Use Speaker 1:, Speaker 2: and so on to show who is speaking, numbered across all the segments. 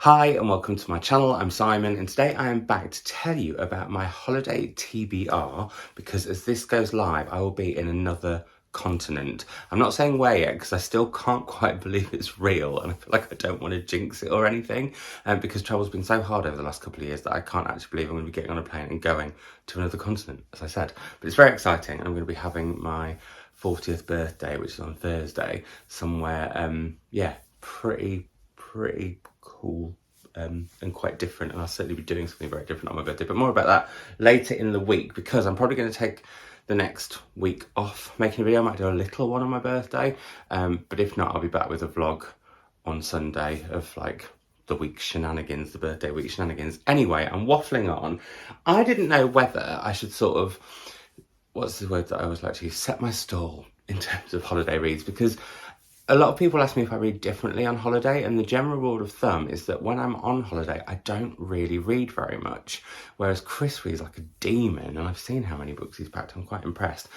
Speaker 1: Hi and welcome to my channel. I'm Simon and today I am back to tell you about my holiday TBR because as this goes live I will be in another continent. I'm not saying where yet because I still can't quite believe it's real and I feel like I don't want to jinx it or anything because travel's been so hard over the last couple of years that I can't actually believe I'm going to be getting on a plane and going to another continent, as I said. But it's very exciting. I'm going to be having my 40th birthday, which is on Thursday, somewhere, pretty cool and quite different, and I'll certainly be doing something very different on my birthday, but more about that later in the week because I'm probably going to take the next week off making a video. I might do a little one on my birthday, but if not, I'll be back with a vlog on Sunday of like the week shenanigans, the birthday week shenanigans. Anyway, I'm waffling on. I didn't know whether I should sort of, what's the word that I always like to use, set my stall in terms of holiday reads, because a lot of people ask me if I read differently on holiday, and the general rule of thumb is that when I'm on holiday, I don't really read very much, whereas Chris reads like a demon, and I've seen how many books he's packed. I'm quite impressed.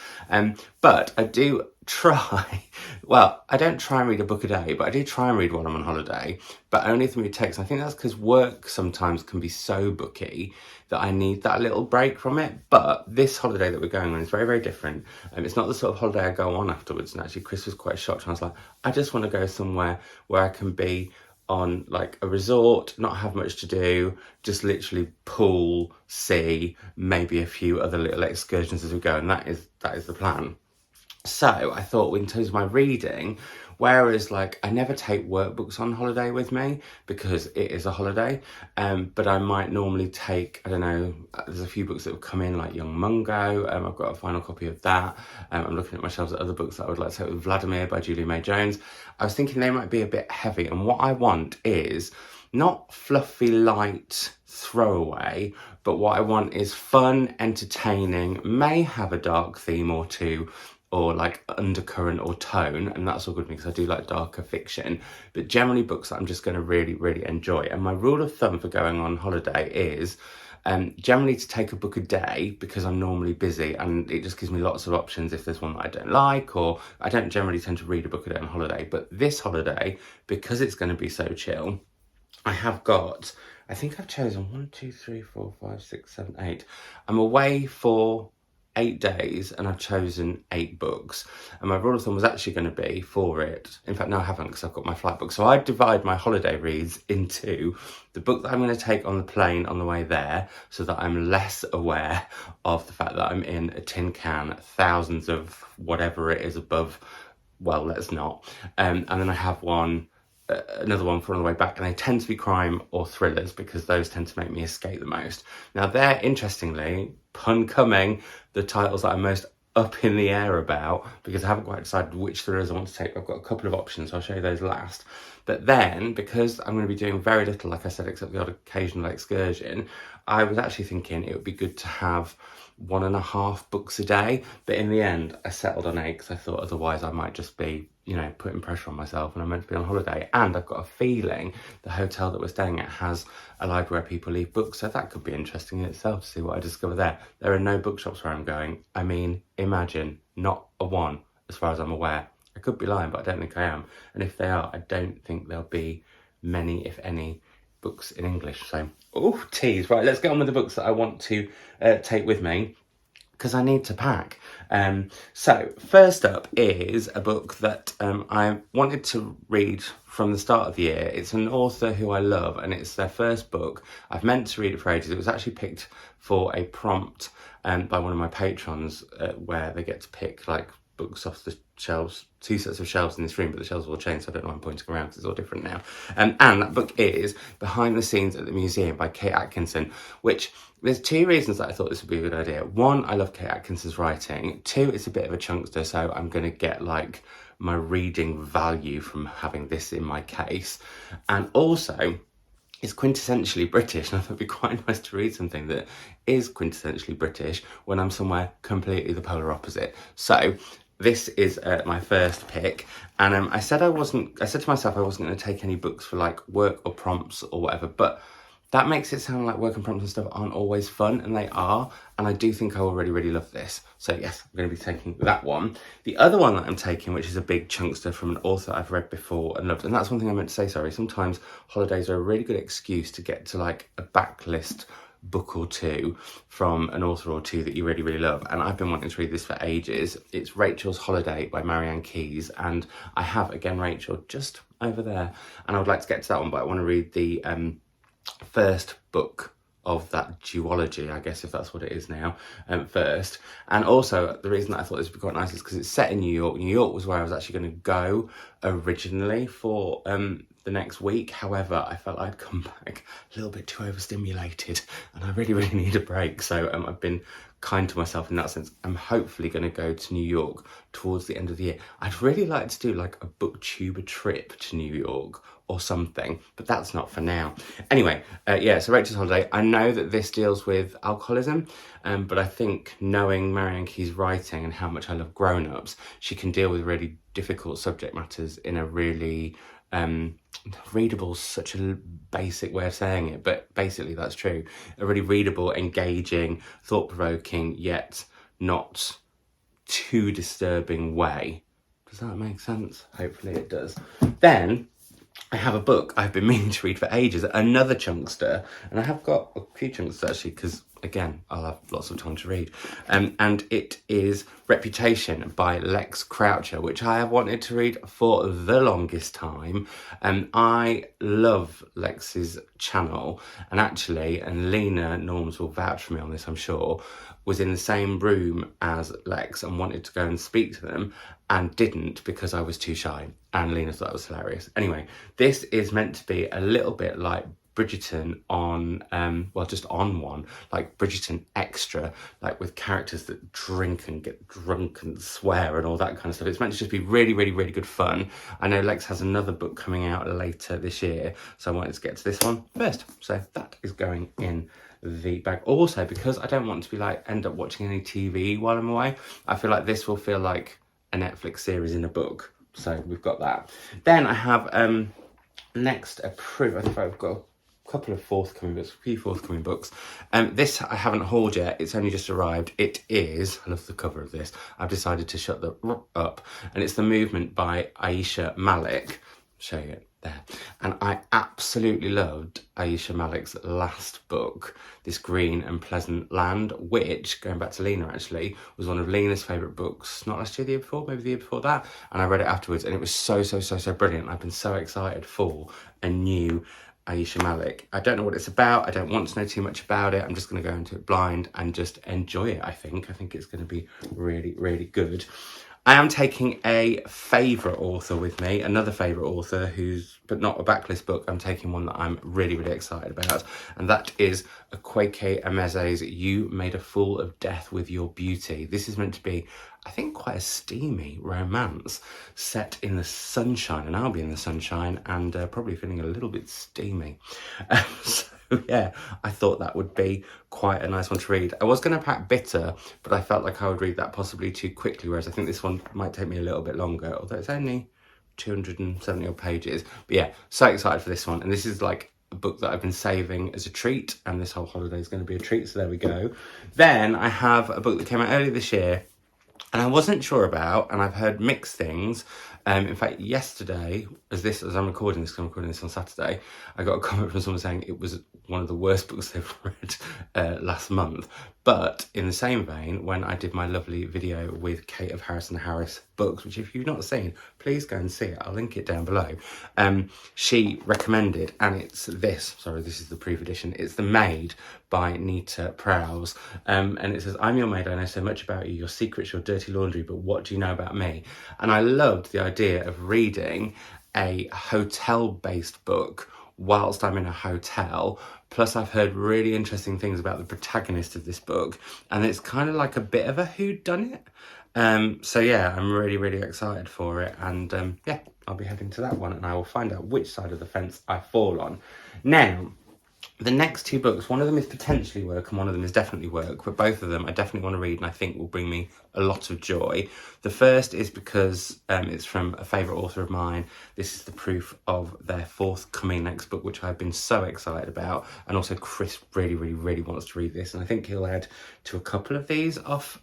Speaker 1: But I do try, well, I don't try and read a book a day, but I do try and read while I'm on holiday, but only through text. I think that's because work sometimes can be so booky that I need that little break from it. But this holiday that we're going on is very, very different. It's not the sort of holiday I go on afterwards. And actually, Chris was quite shocked. And I was like, I just want to go somewhere where I can be on like a resort, not have much to do, just literally pool, sea, maybe a few other little excursions as we go. And that is the plan. So I thought in terms of my reading, whereas like I never take workbooks on holiday with me because it is a holiday, but I might normally take, I don't know, there's a few books that have come in like Young Mungo. I've got a final copy of that. I'm looking at my shelves at other books that I would like to take with Vladimir by Julia May Jones. I was thinking they might be a bit heavy, and what I want is not fluffy, light throwaway, but what I want is fun, entertaining, may have a dark theme or two, or like undercurrent or tone, and that's all good because I do like darker fiction, but generally books that I'm just going to really enjoy. And my rule of thumb for going on holiday is generally to take a book a day because I'm normally busy, and it just gives me lots of options if there's one that I don't like, or I don't generally tend to read a book a day on holiday. But this holiday, because it's going to be so chill, I have got, I think I've chosen 1, 2, 3, 4, 5, 6, 7, 8. I'm away for 8 days and I've chosen 8 books, and my rule of thumb was actually going to be for it, in fact no I haven't because I've got my flight book, so I divide my holiday reads into the book that I'm going to take on the plane on the way there, so that I'm less aware of the fact that I'm in a tin can thousands of whatever it is above, well let's not, and then I have another one for on the way back, and they tend to be crime or thrillers because those tend to make me escape the most. Now they're, interestingly, pun coming, the titles that I'm most up in the air about, because I haven't quite decided which thrillers I want to take. I've got a couple of options, so I'll show you those last. But then, because I'm going to be doing very little, like I said, except the odd occasional excursion, I was actually thinking it would be good to have 1.5 books a day, but in the end I settled on 8 because I thought otherwise I might just be, you know, putting pressure on myself, and I'm meant to be on holiday, and I've got a feeling the hotel that we're staying at has a library where people leave books, so that could be interesting in itself to see what I discover there. There are no bookshops where I'm going. I mean, imagine, not a one as far as I'm aware. I could be lying, but I don't think I am, and if they are, I don't think there'll be many, if any, books in English. So, oh, tease. Right, let's get on with the books that I want to take with me, because I need to pack. So first up is a book that I wanted to read from the start of the year. It's an author who I love, and it's their first book. I've meant to read it for ages. It was actually picked for a prompt by one of my patrons where they get to pick like books off the shelves, 2 sets of shelves in this room, but the shelves will change, so I don't know why I'm pointing around because it's all different now. And that book is Behind the Scenes at the Museum by Kate Atkinson, which there's 2 reasons that I thought this would be a good idea. 1, I love Kate Atkinson's writing. 2, it's a bit of a chunkster, so I'm going to get like my reading value from having this in my case. And also, it's quintessentially British, and I thought it'd be quite nice to read something that is quintessentially British when I'm somewhere completely the polar opposite. So this is my first pick, and I said to myself I wasn't going to take any books for like work or prompts or whatever, but that makes it sound like work and prompts and stuff aren't always fun, and they are. And I do think I will really, really love this. So yes, I'm going to be taking that one. The other one that I'm taking, which is a big chunkster from an author I've read before and loved, and that's one thing I meant to say, sorry. Sometimes holidays are a really good excuse to get to like a backlist book or two from an author or two that you really, really love. And I've been wanting to read this for ages. It's Rachel's Holiday by Marian Keyes. And I have, again, Rachel just over there. And I would like to get to that one, but I want to read the first book of that duology, I guess, if that's what it is now, first. And also, the reason that I thought this would be quite nice is because it's set in New York. New York was where I was actually going to go originally for the next week. However, I felt I'd come back a little bit too overstimulated and I really, really need a break. So I've been kind to myself in that sense. I'm hopefully going to go to New York towards the end of the year. I'd really like to do like a booktuber trip to New York or something, but that's not for now. Anyway, yeah, so Rachel's Holiday. I know that this deals with alcoholism, but I think knowing Marian Keyes' writing and how much I love grown-ups, she can deal with really difficult subject matters in a really readable, such a basic way of saying it, but basically that's true. A really readable, engaging, thought-provoking, yet not too disturbing way. Does that make sense? Hopefully it does. Then I have a book I've been meaning to read for ages, another chunkster, and I have got a few chunksters actually, because again, I'll have lots of time to read. And it is Reputation by Lex Croucher, which I have wanted to read for the longest time. I love Lex's channel, and actually, and Lena Norms will vouch for me on this, I'm sure, was in the same room as Lex and wanted to go and speak to them and didn't because I was too shy, and Lena thought it was hilarious. Anyway, this is meant to be a little bit like Bridgerton on, well, just on one, like Bridgerton Extra, like with characters that drink and get drunk and swear and all that kind of stuff. It's meant to just be really, really, really good fun. I know Lex has another book coming out later this year, so I wanted to get to this one first. So that is going in the bag. Also, because I don't want to be like, end up watching any TV while I'm away, I feel like this will feel like a Netflix series in a book. So we've got that. Then I have next approved, I think I've got a couple of forthcoming books, a few forthcoming books. This I haven't hauled yet, it's only just arrived. It is, I love the cover of this, I've decided to shut the up, and it's The Movement by Ayisha Malik. Show you it there. And I absolutely loved Ayisha Malik's last book, This Green and Pleasant Land, which, going back to Lena actually, was one of Lena's favourite books, not last year, the year before, maybe the year before that, and I read it afterwards, and it was so brilliant. I've been so excited for a new Ayisha Malik. I don't know what it's about, I don't want to know too much about it, I'm just going to go into it blind and just enjoy it. I think it's going to be really, really good. I am taking a favourite author with me, another favourite author but not a backlist book. I'm taking one that I'm really, really excited about, and that is Akwaeke Emezi's You Made a Fool of Death with Your Beauty. This is meant to be, I think, quite a steamy romance set in the sunshine, and I'll be in the sunshine and probably feeling a little bit steamy. So yeah, I thought that would be quite a nice one to read. I was going to pack Bitter, but I felt like I would read that possibly too quickly, whereas I think this one might take me a little bit longer, although it's only 270 odd pages. But yeah, so excited for this one. And this is like a book that I've been saving as a treat, and this whole holiday is going to be a treat, so there we go. Then I have a book that came out earlier this year, and I wasn't sure about, and I've heard mixed things. In fact, yesterday, as I'm recording this, 'cause I'm recording this on Saturday, I got a comment from someone saying it was one of the worst books they've read last month. But in the same vein, when I did my lovely video with Kate of Harrison Harris Books, which if you've not seen, please go and see it. I'll link it down below. She recommended, and it's this, sorry, this is the proof edition. It's The Maid by Nita Prose. And it says, I'm your maid, I know so much about you, your secrets, your dirty laundry, but what do you know about me? And I loved the idea of reading a hotel-based book whilst I'm in a hotel. Plus, I've heard really interesting things about the protagonist of this book, and it's kind of like a bit of a whodunit. So yeah, I'm really, really excited for it, and yeah, I'll be heading to that one, and I will find out which side of the fence I fall on. Now, The next two books, one of them is potentially work and one of them is definitely work, but both of them I definitely want to read and I think will bring me a lot of joy. The first is because it's from a favourite author of mine. This is the proof of their forthcoming next book, which I've been so excited about. And also Chris really, really, really wants to read this. And I think he'll add to a couple of these off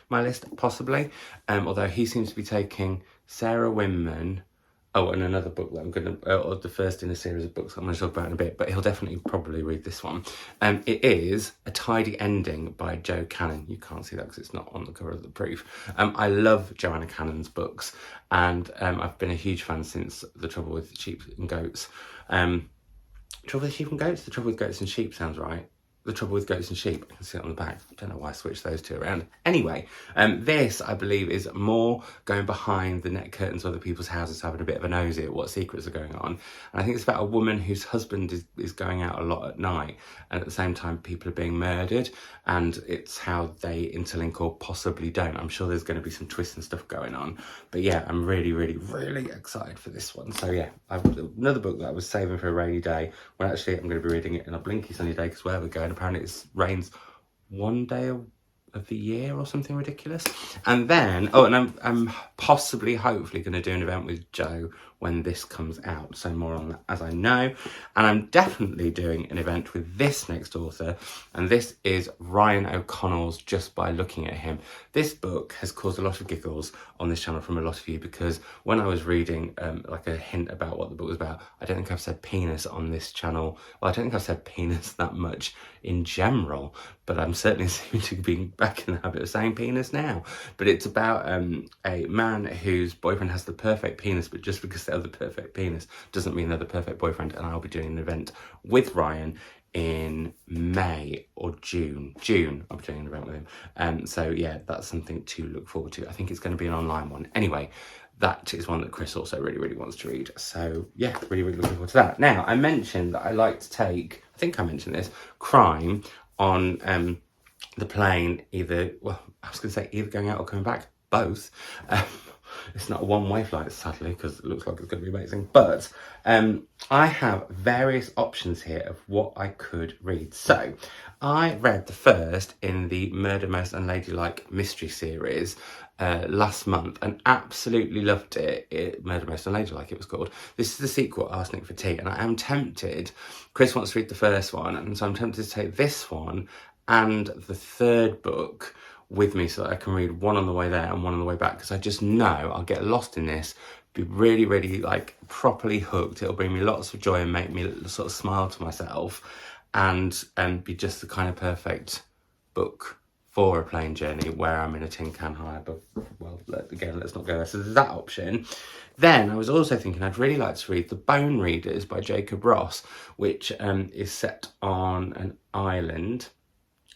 Speaker 1: my list, possibly. Although he seems to be taking Sarah Winman. Oh, and another book that I'm going to, or the first in a series of books I'm going to talk about in a bit, but he'll definitely probably read this one. It is A Tidy Ending by Jo Cannon. You can't see that because it's not on the cover of the proof. I love Joanna Cannon's books, and I've been a huge fan since The Trouble with Sheep and Goats. Trouble with Sheep and Goats? The Trouble with Goats and Sheep sounds right. The Trouble with Goats and Sheep. I can see it on the back. I don't know why I switched those two around. Anyway, this, I believe, is more going behind the net curtains of other people's houses, having a bit of a nosy at what secrets are going on. And I think it's about a woman whose husband is going out a lot at night, and at the same time people are being murdered, and it's how they interlink or possibly don't. I'm sure there's going to be some twists and stuff going on. But yeah, I'm really, really, really excited for this one. So yeah, I've another book that I was saving for a rainy day, when actually I'm going to be reading it in a blinky sunny day, because where we're going, apparently it rains one day of the year or something ridiculous. And then, oh, and I'm possibly, hopefully going to do an event with Jo when this comes out. So more on that as I know. And I'm definitely doing an event with this next author, and this is Ryan O'Connell's Just by Looking at Him. This book has caused a lot of giggles on this channel from a lot of you, because when I was reading like a hint about what the book was about, I don't think I've said penis on this channel. Well, I don't think I've said penis that much in general, but I'm certainly seeming to be back in the habit of saying penis now. But it's about a man whose boyfriend has the perfect penis, but just because they have the perfect penis doesn't mean they're the perfect boyfriend. And I'll be doing an event with Ryan in May or June. I'll be doing an event with him. So yeah, that's something to look forward to. I think it's going to be an online one. Anyway, that is one that Chris also really, really wants to read. So yeah, really, really looking forward to that. Now, I mentioned that I like to take, I think I mentioned this, crime on the plane, either, well, I was going to say either going out or coming back, both. It's not a one-way flight, sadly, because it looks like it's going to be amazing. But I have various options here of what I could read. So I read the first in the Murder Most Unladylike mystery series last month and absolutely loved it. Murder Most Unladylike, it was called. This is the sequel, Arsenic For Tea, and I am tempted. Chris wants to read the first one, and so I'm tempted to take this one and the third book with me so that I can read one on the way there and one on the way back, because I just know I'll get lost in this, be really, really like properly hooked. It'll bring me lots of joy and make me sort of smile to myself, and be just the kind of perfect book for a plane journey where I'm in a tin can high above. Well, again, let's not go there. So there's that option. Then I was also thinking I'd really like to read The Bone Readers by Jacob Ross, which is set on an island,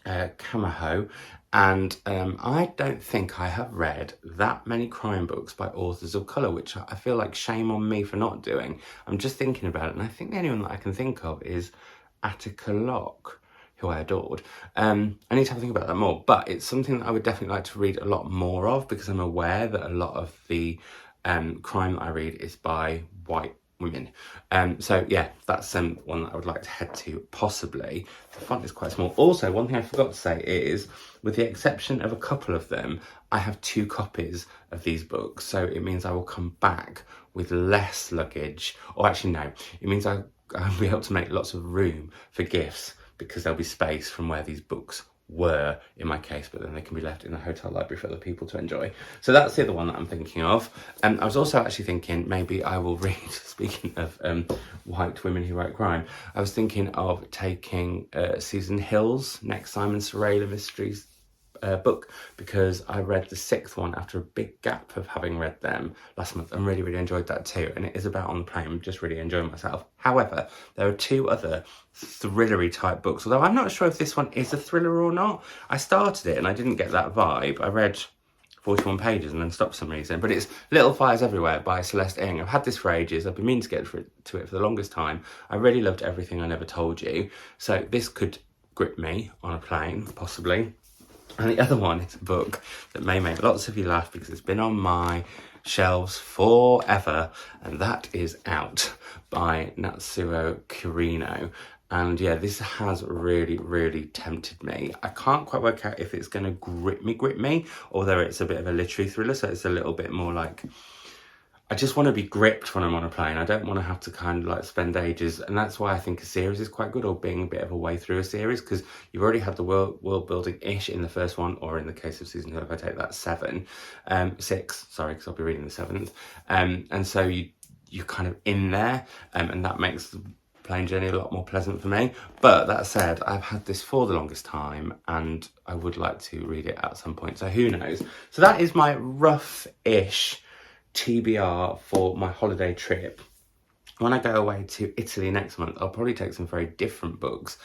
Speaker 1: Kamaho, and I don't think I have read that many crime books by authors of colour, which I feel like shame on me for not doing. I'm just thinking about it, and I think the only one that I can think of is Attica Locke, who I adored. I need to have a think about that more, but it's something that I would definitely like to read a lot more of, because I'm aware that a lot of the crime that I read is by white women. So yeah, that's one that I would like to head to, possibly. The font is quite small. Also, one thing I forgot to say is, with the exception of a couple of them, I have 2 copies of these books, so it means I will come back with less luggage. Or actually no, it means I'll be able to make lots of room for gifts, because there'll be space from where these books were in my case, but then they can be left in the hotel library for other people to enjoy. So that's the other one that I'm thinking of. I was also actually thinking maybe I will read, speaking of white women who write crime, I was thinking of taking Susan Hill's next Simon Sarayla Mysteries book, because I read the 6th one after a big gap of having read them last month, and really, really enjoyed that too. And it is about on the plane. I'm just really enjoying myself. However, there are 2 other thrillery type books, although I'm not sure if this one is a thriller or not. I started it and I didn't get that vibe. I read 41 pages and then stopped for some reason, but it's Little Fires Everywhere by Celeste. I've had this for ages. I've been meaning to get to it for the longest time. I really loved Everything I Never Told You, so this could grip me on a plane, possibly. And the other one is a book that may make lots of you laugh, because it's been on my shelves forever, and that is out by Natsuo Kirino. And yeah, this has really, really tempted me. I can't quite work out if it's going to grip me, or whether it's a bit of a literary thriller, so it's a little bit more like, I just want to be gripped when I'm on a plane. I don't want to have to kind of like spend ages, and that's why I think a series is quite good, or being a bit of a way through a series, because you've already had the world building-ish in the first one, or in the case of season 2, if I take that, 6, sorry, because I'll be reading the 7th. And so you're kind of in there, and that makes the plane journey a lot more pleasant for me. But that said, I've had this for the longest time, and I would like to read it at some point, so who knows. So that is my rough-ish TBR for my holiday trip. When I go away to Italy next month, I'll probably take some very different books,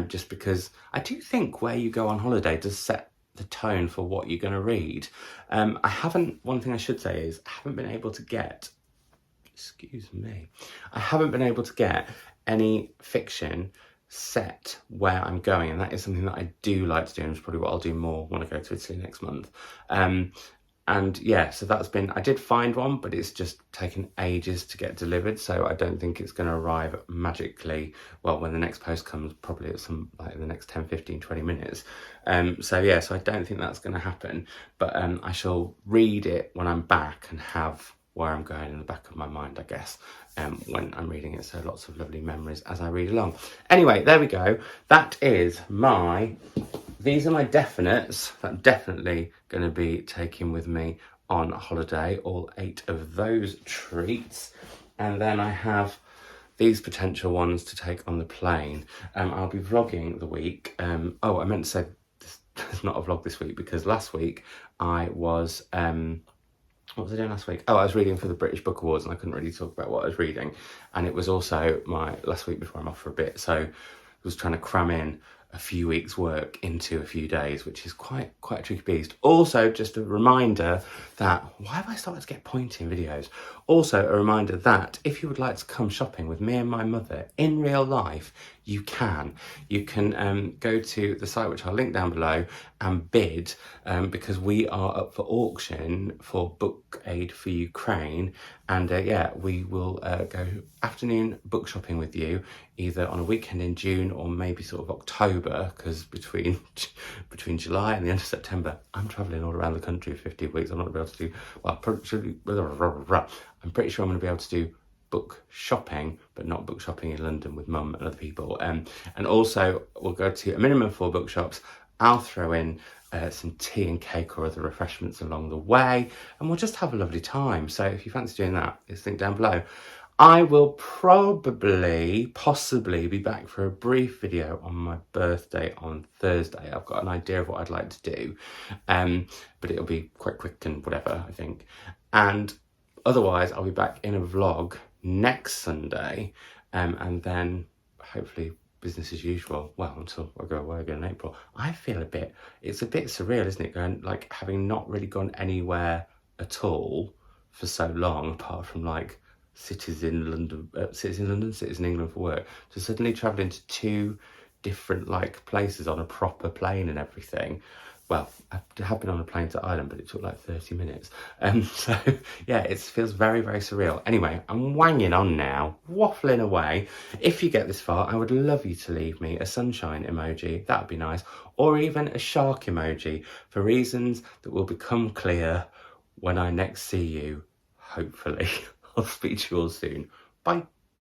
Speaker 1: just because I do think where you go on holiday does set the tone for what you're going to read. One thing I should say is, I haven't been able to get any fiction set where I'm going, and that is something that I do like to do, and it's probably what I'll do more when I go to Italy next month. And yeah, so I did find one, but it's just taken ages to get delivered, so I don't think it's going to arrive magically, well, when the next post comes, probably at in the next 10, 15, 20 minutes. So yeah, so I don't think that's going to happen, but I shall read it when I'm back and have where I'm going in the back of my mind, I guess, when I'm reading it. So lots of lovely memories as I read along. Anyway, there we go. These are my definites that I'm definitely going to be taking with me on holiday, all 8 of those treats. And then I have these potential ones to take on the plane. I'll be vlogging the week. I meant to say there's not a vlog this week, because last week I was... what was I doing last week? I was reading for the British Book Awards, and I couldn't really talk about what I was reading. And it was also my last week before I'm off for a bit. So I was trying to cram in a few weeks' work into a few days, which is quite a tricky beast. Also, just a reminder that, why have I started to get pointy in videos? Also, a reminder that if you would like to come shopping with me and my mother in real life, you can. You can go to the site, which I'll link down below, and bid, because we are up for auction for Book Aid for Ukraine. And yeah, we will go afternoon book shopping with you, either on a weekend in June or maybe sort of October, because between July and the end of September, I'm travelling all around the country for 15 weeks. I'm not going to be able to do, I'm pretty sure I'm going to be able to do book shopping, but not book shopping in London with mum and other people. And also, we'll go to a minimum of 4 bookshops. I'll throw in some tea and cake or other refreshments along the way, and we'll just have a lovely time. So if you fancy doing that, it's linked down below. I will possibly be back for a brief video on my birthday on Thursday. I've got an idea of what I'd like to do, but it'll be quite quick and whatever, I think. And otherwise, I'll be back in a vlog next Sunday, and then hopefully business as usual. Well, until I go away again in April. I feel it's a bit surreal, isn't it? Going, like, having not really gone anywhere at all for so long, apart from like cities in London, cities in England for work, to suddenly travelling to 2 different like places on a proper plane and everything. Well, I have been on a plane to Ireland, but it took like 30 minutes. So yeah, it feels very, very surreal. Anyway, I'm wanging on now, waffling away. If you get this far, I would love you to leave me a sunshine emoji. That would be nice. Or even a shark emoji, for reasons that will become clear when I next see you, hopefully. I'll speak to you all soon. Bye.